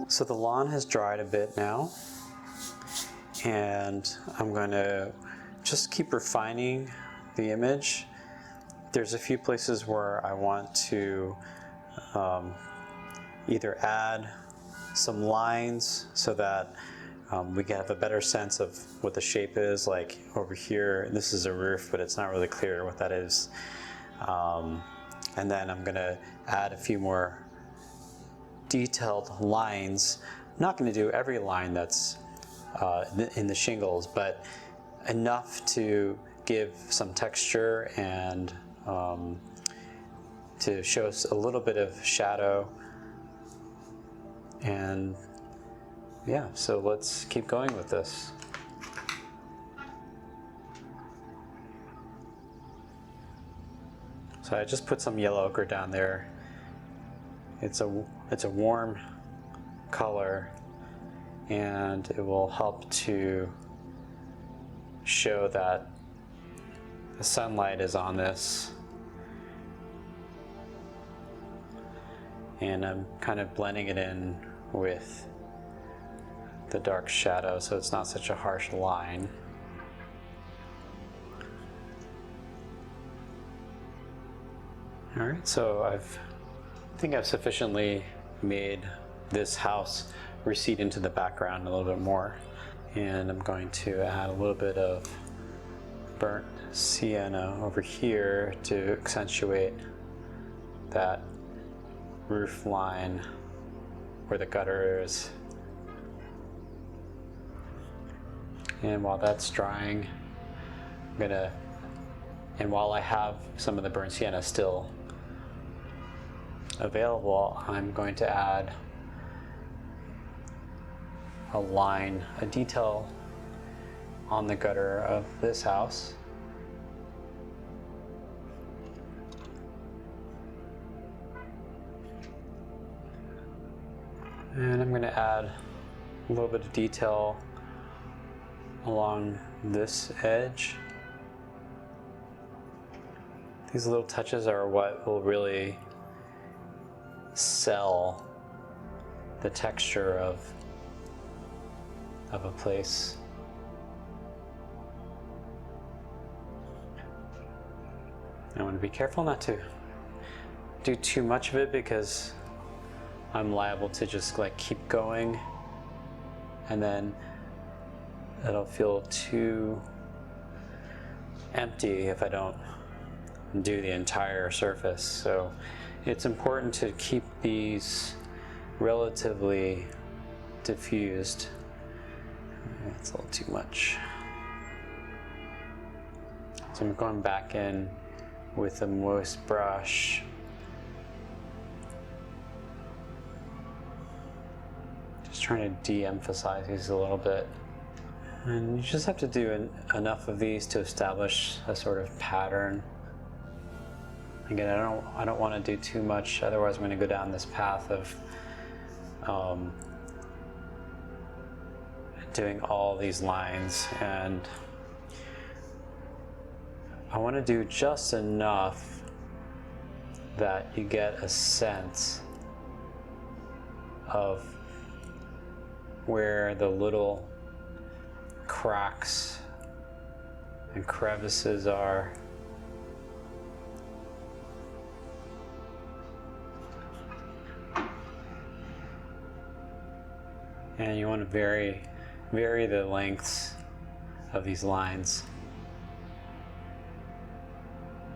So the lawn has dried a bit now, and I'm going to just keep refining the image. There's a few places where I want to either add some lines so that we can have a better sense of what the shape is. Like over here, this is a roof, but it's not really clear what that is. And then I'm gonna add a few more detailed lines. I'm not gonna do every line that's in the shingles, but enough to give some texture and to show us a little bit of shadow. And yeah, so let's keep going with this. So I just put some yellow ochre down there. It's a warm color, and it will help to show that the sunlight is on this. And I'm kind of blending it in with the dark shadow so it's not such a harsh line. All right, so I think I've sufficiently made this house recede into the background a little bit more. And I'm going to add a little bit of burnt sienna over here to accentuate that roof line where the gutter is. And while that's drying, and while I have some of the burnt sienna still available, I'm going to add a line, a detail on the gutter of this house. And I'm going to add a little bit of detail along this edge. These little touches are what will really sell the texture of a place. I want to be careful not to do too much of it because I'm liable to just like keep going, and then it'll feel too empty if I don't do the entire surface. So it's important to keep these relatively diffused. It's a little too much. So I'm going back in with a moist brush. Just trying to de-emphasize these a little bit. And you just have to do enough of these to establish a sort of pattern. Again, I don't want to do too much, otherwise I'm going to go down this path of doing all these lines, and I want to do just enough that you get a sense of where the little cracks and crevices are. And you want to vary the lengths of these lines.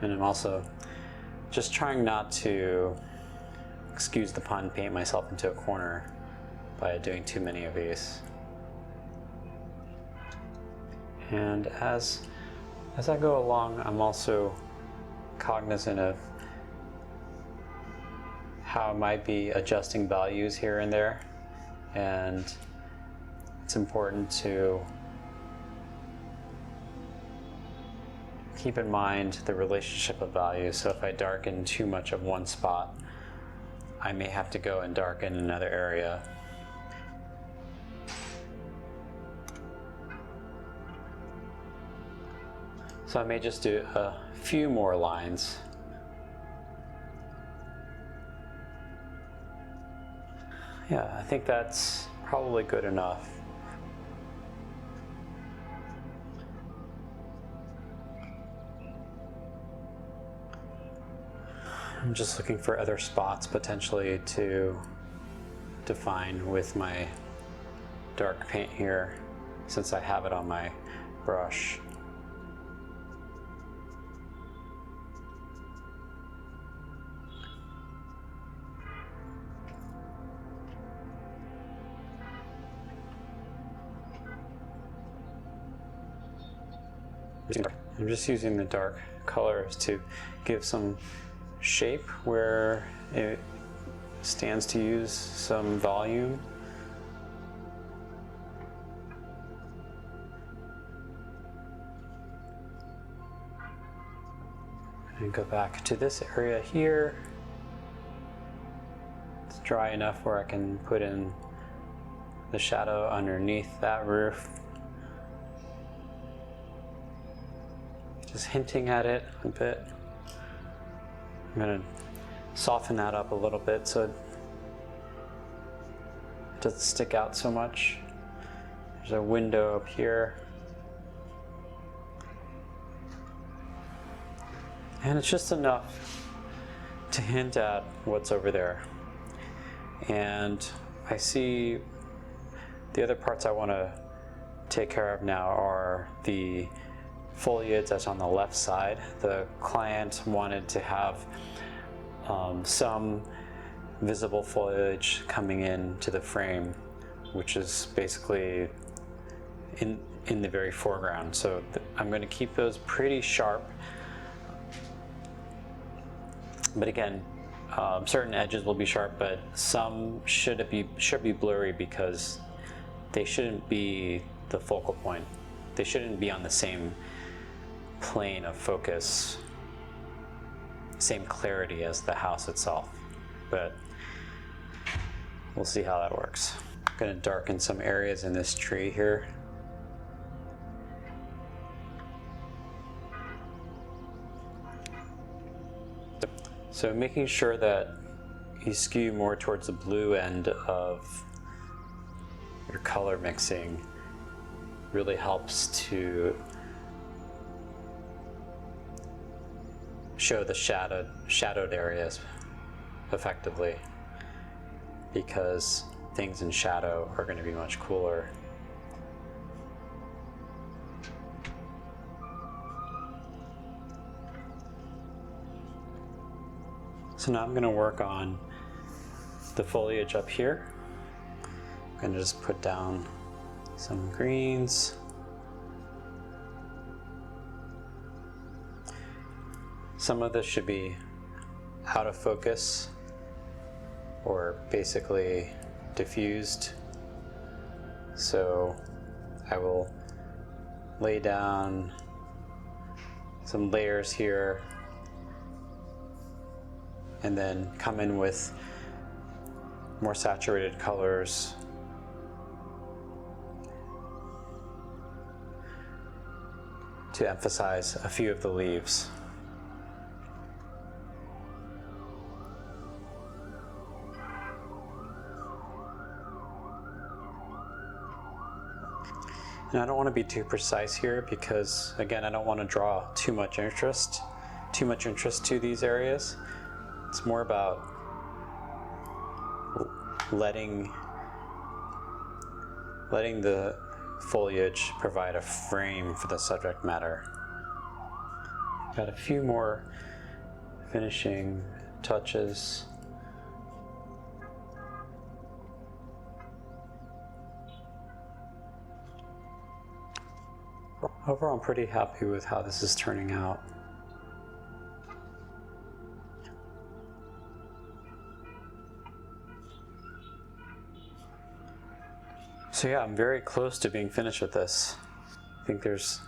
And I'm also just trying not to, excuse the pun, paint myself into a corner by doing too many of these. And as I go along, I'm also cognizant of how I might be adjusting values here and there. And it's important to keep in mind the relationship of values. So if I darken too much of one spot, I may have to go and darken another area. So I may just do a few more lines. Yeah, I think that's probably good enough. I'm just looking for other spots potentially to define with my dark paint here, since I have it on my brush. I'm just using the dark colors to give some shape where it stands to use some volume. And go back to this area here. It's dry enough where I can put in the shadow underneath that roof. Just hinting at it a bit. I'm going to soften that up a little bit so it doesn't stick out so much. There's a window up here. And it's just enough to hint at what's over there. And I see the other parts I want to take care of now are the foliage that's on the left side. The client wanted to have some visible foliage coming into the frame, which is basically in the very foreground. So I'm going to keep those pretty sharp. But again, certain edges will be sharp, but some should be blurry because they shouldn't be the focal point. They shouldn't be on the same plane of focus, same clarity as the house itself. But we'll see how that works. I'm going to darken some areas in this tree here. So making sure that you skew more towards the blue end of your color mixing really helps to show the shadowed areas effectively, because things in shadow are going to be much cooler. So now I'm going to work on the foliage up here. I'm going to just put down some greens. Some of this should be out of focus or basically diffused. So I will lay down some layers here and then come in with more saturated colors to emphasize a few of the leaves. And I don't want to be too precise here because, again, I don't want to draw too much interest to these areas. It's more about letting the foliage provide a frame for the subject matter. Got a few more finishing touches. Overall, I'm pretty happy with how this is turning out. So yeah, I'm very close to being finished with this. I think there's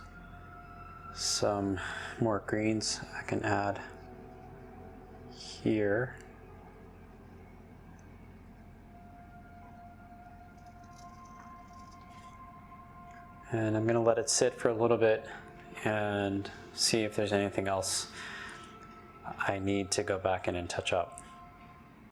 some more greens I can add here. And I'm going to let it sit for a little bit and see if there's anything else I need to go back in and touch up.